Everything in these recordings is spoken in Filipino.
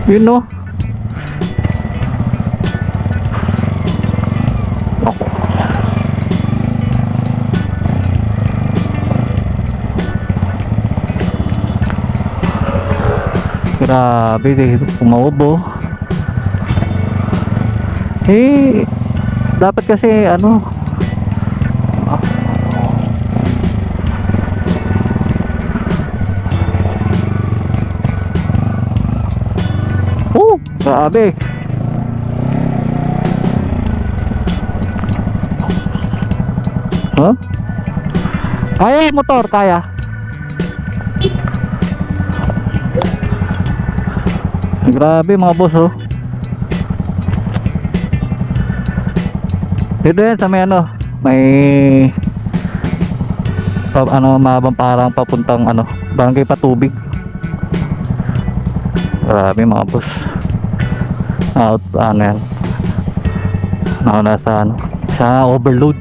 Yun no. Grabe deh, umaubo. Eh, dapat kasi ano, oh, grabe. Huh? Kaya motor, kaya. Grabe mga boss oh. Dito yan sa may ano, may ano, mabang parang papuntang ano, barangay Patubig. Grabe mga boss. Out ano yan. Nasa ano, sa overload.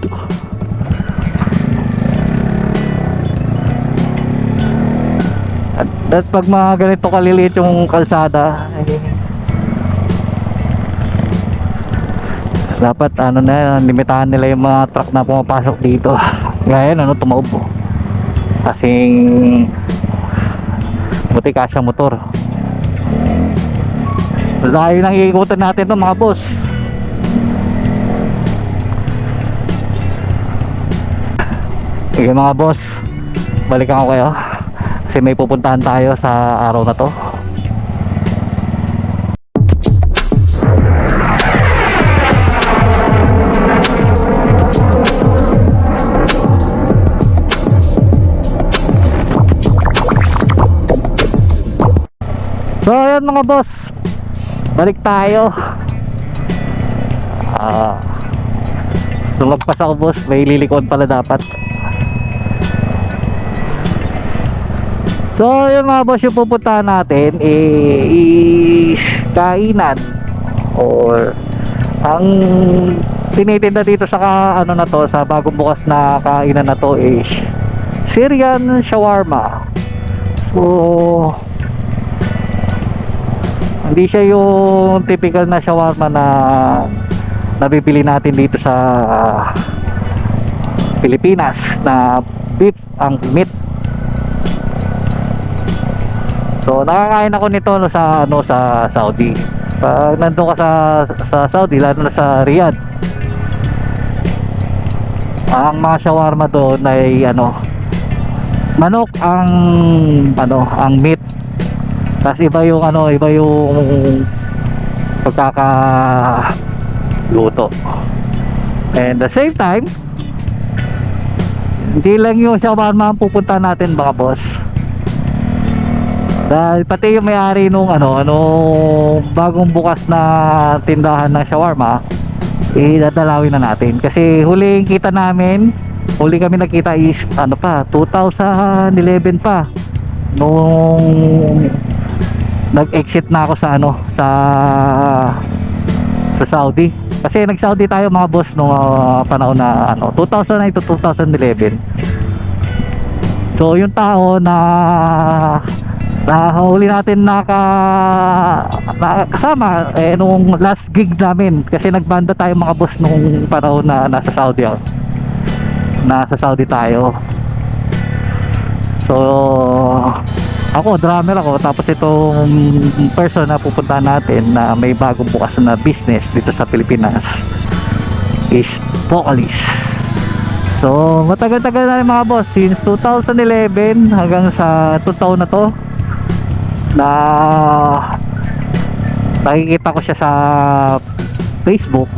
At pag mga ganito kaliliit yung kalsada, dapat ano na, limitahan nila yung mga truck na pumapasok dito. Ngayon ano, tumaubo. Kasing buti kasya motor. Layo nang iikutan natin to mga boss. Sige mga boss, balikan ko kayo kasi may pupuntahan tayo sa araw na to. So ayan mga boss, balik tayo. Lumagpas ako boss, may lilikod pala dapat. So yun mga boss, yung pupuntahan natin is kainan or ang tinitinda dito sa ano na to, sa bagong bukas na kainan na to is Syrian shawarma. So hindi siya yung typical na shawarma na nabibili natin dito sa Pilipinas na beef ang meat. So nakakain ako nito no, sa ano, sa Saudi. Pag nandun ka sa Saudi, lalo na sa Riyadh, ang mga shawarma doon ay ano, manok ang ano, ang meat. Tapos iba yung ano, iba yung pagkakaluto. And the same time, hindi lang yung shawarma ang pupunta natin mga boss. Dahil pati yung may-ari nung ano, bagong bukas na tindahan ng shawarma, dadalawin na natin. Kasi huling kita namin, huli kami nakita is ano pa, 2011 pa. Nung nag-exit na ako sa ano, sa Saudi. Kasi nag-Saudi tayo mga boss nung panahon na ano, 2009 to 2011. So yung tao na huli natin nakasama nung last gig namin, kasi nagbanda tayo mga boss nung panahon na nasa Saudi ako. Nasa Saudi tayo. So ako, drummer ako, tapos itong person na pupuntahan natin na may bagong bukas na business dito sa Pilipinas is vocalist. So matagal-tagal na rin mga boss, since 2011 hanggang sa 2 taon na to na nakikita ko siya sa Facebook.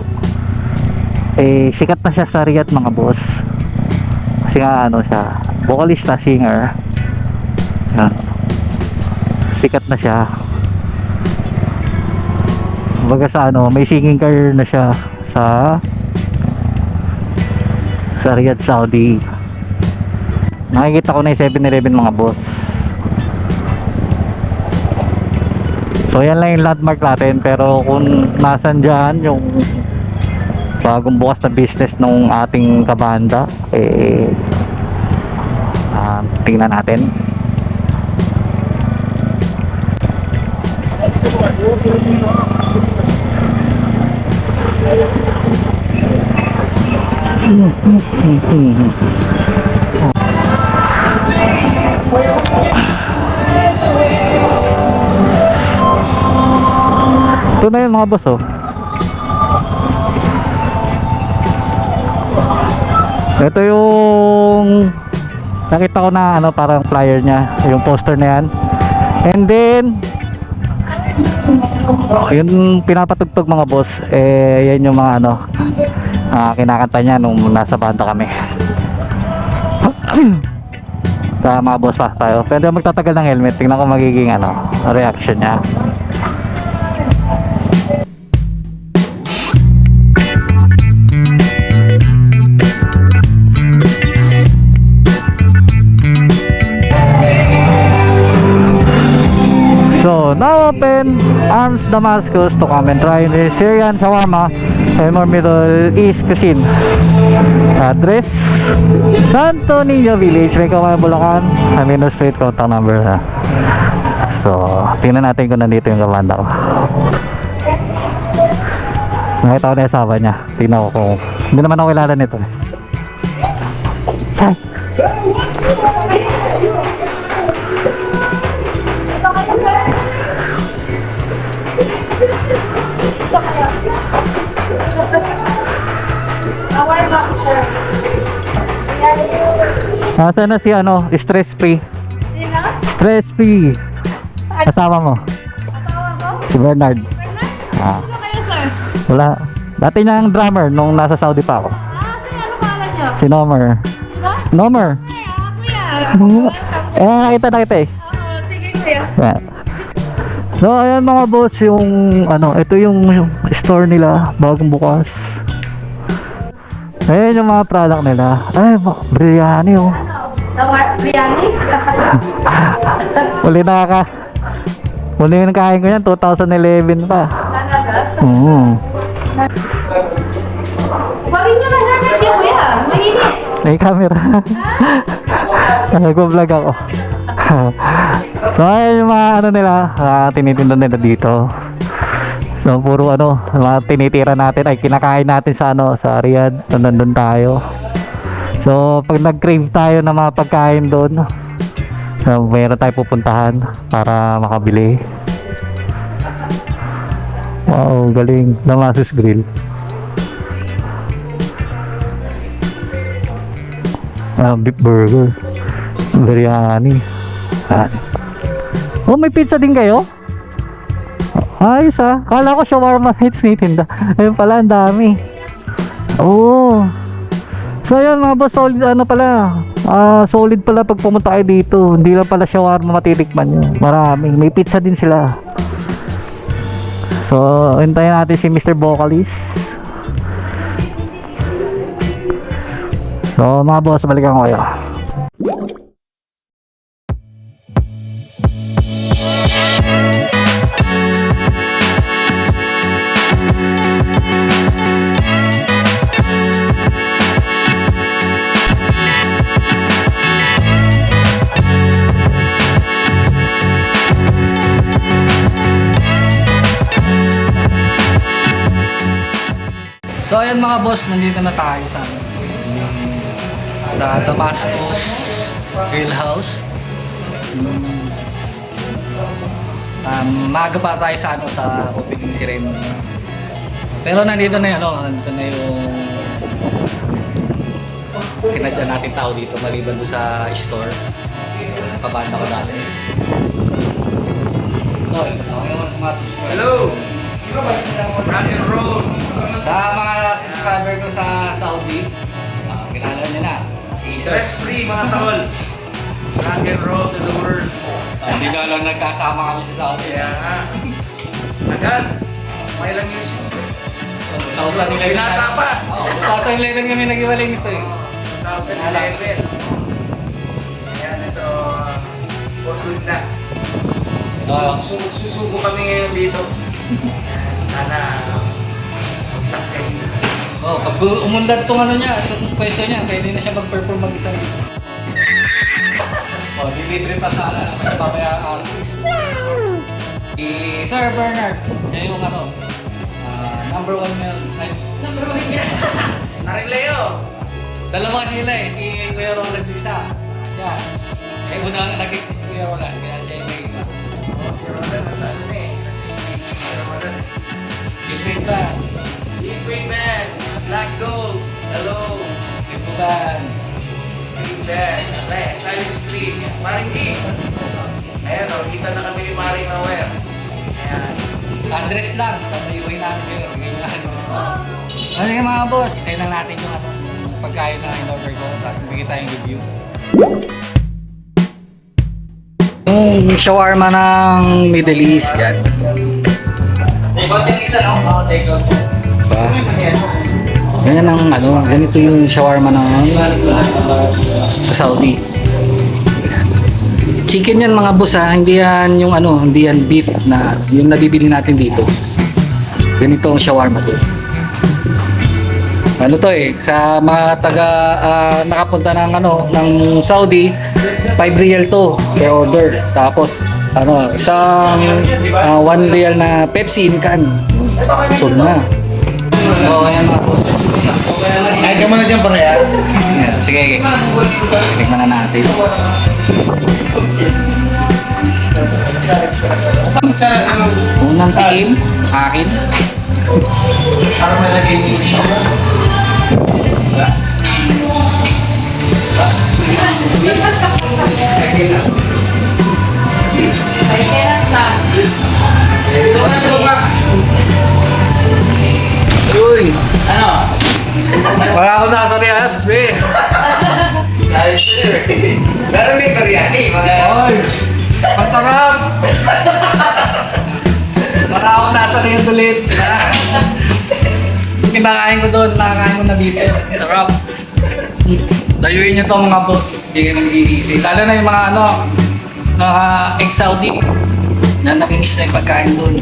Sikat na siya sa Riyadh mga boss, kasi nga ano siya, vocalist na, singer. Sikat na siya. Kumbaga sa ano, may singing career na siya sa Riyadh, Saudi. Nakikita ko na yung 7-Eleven mga boss. So yan lang yung landmark natin. Pero kung nasan dyan yung bagong bukas na business nung ating kabanda, tingnan natin. Ito na yun mga boss oh. Ito yung nakita ko na ano, parang flyer niya, yung poster na yan. And then yung pinapatugtog mga boss, eh yan yung mga ano, kinakanta niya nung nasa banda kami. Sa mga boss pa tayo. Pwede magtatagal ng helmet, tingnan ko magiging ano, reaction niya. So, now open Arms Damascus to come and try the Syrian shawarma and more Middle East cuisine. Address Santo Niño Village, May Bulacan, Amino Street, contact number. So, tingnan natin kung nandito yung kabanda ko. Nakita ko na yung asawa niya. Tingnan ko kung hindi naman ako kilala nito. Say! Nasaan na si ano, stress free? Sino? Stress free. Kasama mo? Asawa ko? Si Bernard. Ah, Sino kayo, sir? wala. Dati niyang drummer nung nasa Saudi pa ako. Sige, ano pangalan niyo? Si Nomer. Sino? Nomer. Kuya. Nakita na kita eh. Oo, sige, kuya. Yeah. So ayan mga boss, yung ano, ito yung store nila bagong bukas. Ayan yung mga product nila. Ay, biryani oh. Biryani? Uli yung nakain ko yan, 2011 pa. Bari niyo na hermit niyo, kuya. Mahinis. May camera. Nag-vlog ako. So ayan yung mga ano nila, tinitinda nila dito. So puro ano, mga tinitira natin ay kinakain natin sa ano, sa Riyadh. Nandun tayo. So pag nag-crave tayo ng mga pagkain doon, so, mayroon tayo pupuntahan para makabili. Wow, galing. Damascus Grill. Beef burger. Biryani. Oh, may pizza din kayo? Ayos ah. Kala ko shawarma nights nitinda. Ayun pala, ang dami. Oh. So ayun mga boss, solid ano pala. Solid pala pag pumunta kayo dito. Hindi lang pala shawarma matitikman nyo. Marami. May pizza din sila. So, hintayin natin si Mr. Vocalist. So mga boss, balikan ko kayo. So ayan mga boss, nandito na tayo sa Damascus Grill House. Maaga pa tayo sa ano, sa opening ceremony. Pero nandito na 'yung ano, nandito na 'yung sinadya natin tao dito maliban doon sa store. Kabanda ko dati. So, ako naman sa mga subscriber. Hello! Rock and roll! Sa mga subscriber ko sa Saudi, kilala niyo na. Stress free mga tol! Rock and roll to the world! Hindi na lang nagkasama kami sa Saudi. Kaya nga. Agad! May lang years. 2011 Binata pa! Oo, 2011 kami nag-iwalay nito eh. 2011. Ayan, ito. For good na. Susubo kami ngayon dito. Sana mag-success. Oh, pag umunlad tong ano niya, itong pwesto niya, pwede na siya mag-perform mag-isa rin. Oh, dilibre pa sana, naman siya babaya ang artist. Si Sir Bernard, siya yung ano, number 1 ngayon. Number 1 yan. Naring Leo. Dalawa sila eh, si Kuya Roland yung isa. Siya. Eh, unang nag-exist si Kuya Roland, kaya siya yung may iba. Oh, si Roland nasa ano eh. Nasa stage si Roland. Big Band, Big Queen Man. Black Gold. Hello. Big Band. Screen Bag. Okay, silent screen. Maring D. Ayan o, kita na kami ni Maring Noel. Ayan. Andres lang, tatayuhin namin kayo. Bigyan nyo lang Andres lang. Ano yung mga boss? Tayo lang natin yung ano, pagkain na in-order ko, tapos bigyan tayong review. Yung shawarma ng Middle East, yan. Take out yung isa, no? Oo, take out. Diba? Ganyan ang ano, ganito yung shawarma ng sa Saudi. Chicken yan mga boss ha, hindi yan yung ano, hindi yan beef na yung nabibili natin dito. Ganito ang shawarma to. Ano to eh, sa mga taga nakapunta ng ano, ng Saudi, 5 real to per order. Tapos ano, isang 1 real na Pepsi in can. Sold na. Oo, yan mga boss. Kahit ka muna dyan, pareha. Yeah, sige. Tikman na natin. Unang tikim, akin. Parang malagay niyo siya. Ay, kaya na. Uy! Ano? Wala ako nasa riyan, be! Ayos sir. Meron din biryani. Oy! Masarap! Wala ako nasa riyan ulit. Kinakain ko doon, nakakain ko na dito. Sarap! Dayuin nyo to mga boss. Hindi kayo mag-iisi. Lalo na yung mga ano, mga ex-Saudi na nakinis na yung pagkain doon.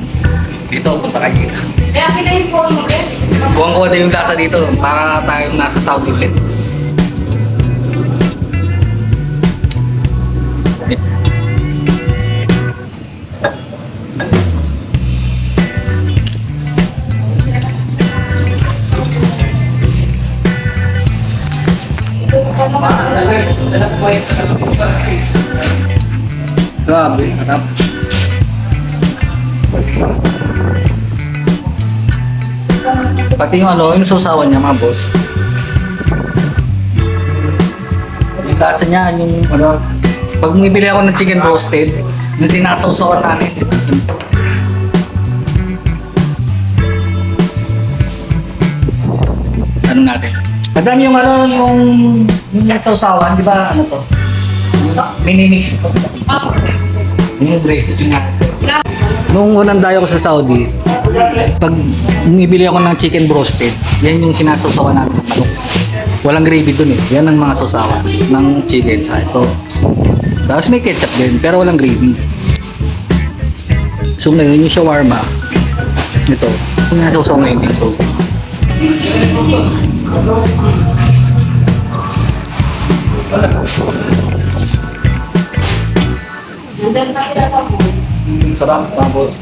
Dito, punta kayo dito. Kaya kinahin po mo rin. Buwang ko na yung lasa dito para tayong nasa Saudi ulit. Grabe, sarap. Pati yung ano, yung sausawan niya mga boss. Yung lasa niya, yung ano, pag bumibili ako ng chicken roasted, yung sinasausawan namin. Ano natin? Madami yung ano, yung sausawan, di ba ano to? Minimix to. Yung recipe nga. Nung unang dayo ko sa Saudi, pag bumibili ako ng chicken broasted, yan yung sinasawsawan namin ng manok. Walang gravy dun eh. Yan ang mga sausawan ng chicken sa ito. Tapos may ketchup din, pero walang gravy. So ngayon yung shawarma, ito, sinasawsaw ngayon dito. Sarap, tapos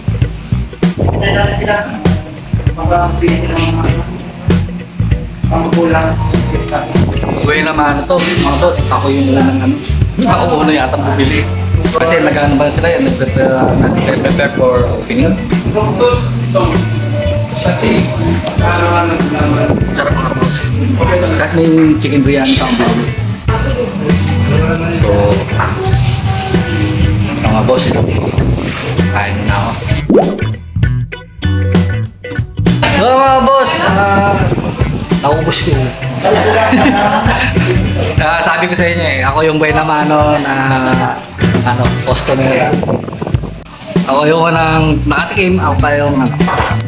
Buhay naman ano to, mga boss, ako yung unang ano. Ako muna yata bumili. Kasi nag-ano ba sila yan, nag-prepare for opening. Sarap mga boss. Kasi may chicken biryani pa ang bumili. So, mga boss, kain na ako. So mga boss, naubos ko. Sabi ko sa inyo eh, ako yung buhay na mano na ano, customer. Ako yung unang nakatikim, ako pa yung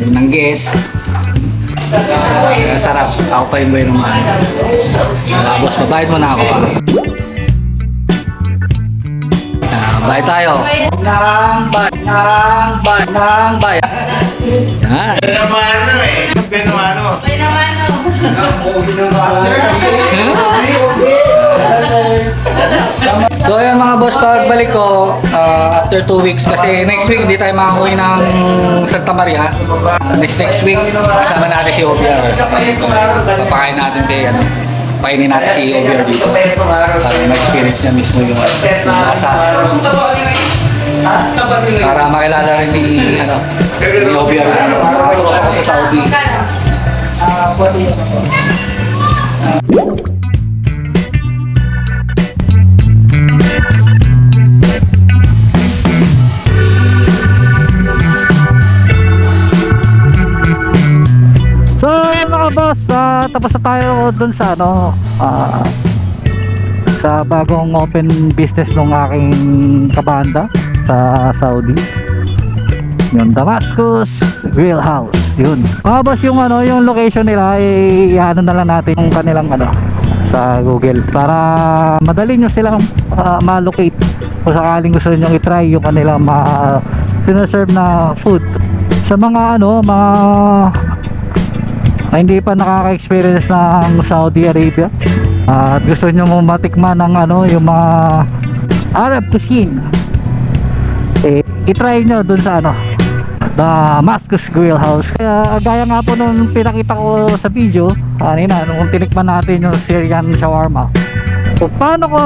ng guest. Sarap, ako pa yung buhay na mano. Boss, babayad mo na ako pa. Bayad tayo. Nang bayad. Yan. Benamano eh. Benamano. May naman o. Ang pogi ng basa. So ayun mga boss, pagbalik ko after 2 weeks kasi next week hindi tayo makakauwi ng Santa Maria. Next week kasama natin si OBR. Papakain natin kay painin natin si OBR dito. Para ma-experience niya mismo yung lasa. Para makilala rin ni OBR ako sa Saudi. So mga boss, tapos na tayo dun sa sa bagong open business ng aking kabanda sa Saudi, yung Damascus Grill House. Yun mga boss, yung yung location nila ay na lang natin yung kanilang sa Google para madali nyo silang ma-locate kung sakaling gusto nyo i-try yung kanilang sinaserve na food sa mga mga hindi pa nakaka-experience ng Saudi Arabia at gusto nyo mo matikman ng yung mga Arab cuisine, i-try nyo dun sa Damascus Grill House. Kaya gaya nga po nung pinakita ko sa video kanina nung tinikman natin yung Syrian shawarma, so paano ko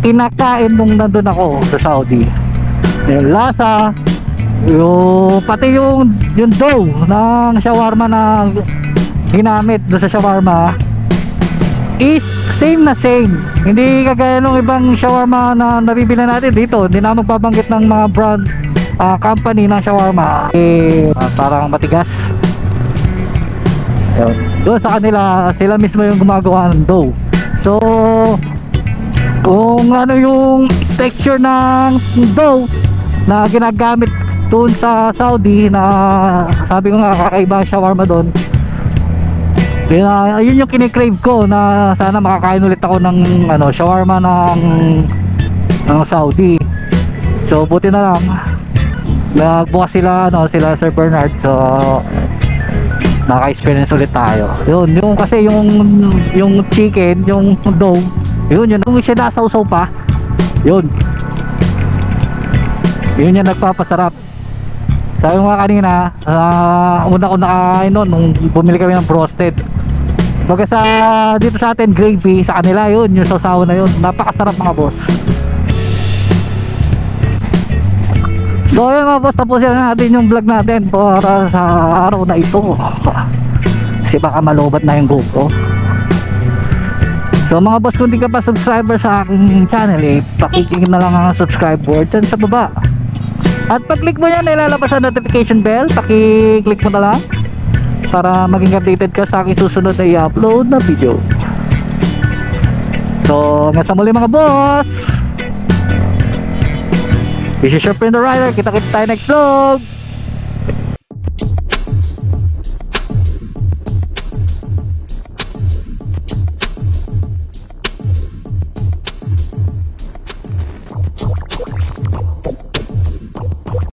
kinakain nung nandun ako sa Saudi, yung lasa, yung pati yung dough ng shawarma na ginamit doon sa shawarma is same na same. Hindi kagaya ng ibang shawarma na nabibili natin dito. Hindi na magbabanggit ng mga brand company ng shawarma, parang matigas. Ayun. Doon sa kanila, sila mismo yung gumagawa ng dough. So kung yung texture ng dough na ginagamit doon sa Saudi, na sabi ko nga kakaiba ang shawarma doon, yun yung kinikrave ko, na sana makakain ulit ako ng shawarma ng Saudi. So buti na lang nagbukas sila sila Sir Bernard, so naka-experience ulit tayo. Yung kasi yung chicken, yung dough, yun yung sinasawsaw pa, yun yung nagpapasarap. Sabi mo nga kanina, una ko nakakain nung bumili kami ng broasted. Baga dito sa atin gravy, sa kanila yun, yung sausawan na yun, napakasarap mga boss. So yun mga boss, tapusin natin yung vlog natin para sa araw na ito kasi baka malobat na yung GoPro. So mga boss, kung di ka pa subscriber sa aking channel, pakiclick na lang ang subscribe board dyan sa baba. At pag-click mo yan, ilalabas ang notification bell. Paki-click mo na lang para maging updated ka sa aking susunod na i-upload na video. So hanggang sa muli mga boss, this is your friend the Rider. Kita-kita tayo next vlog.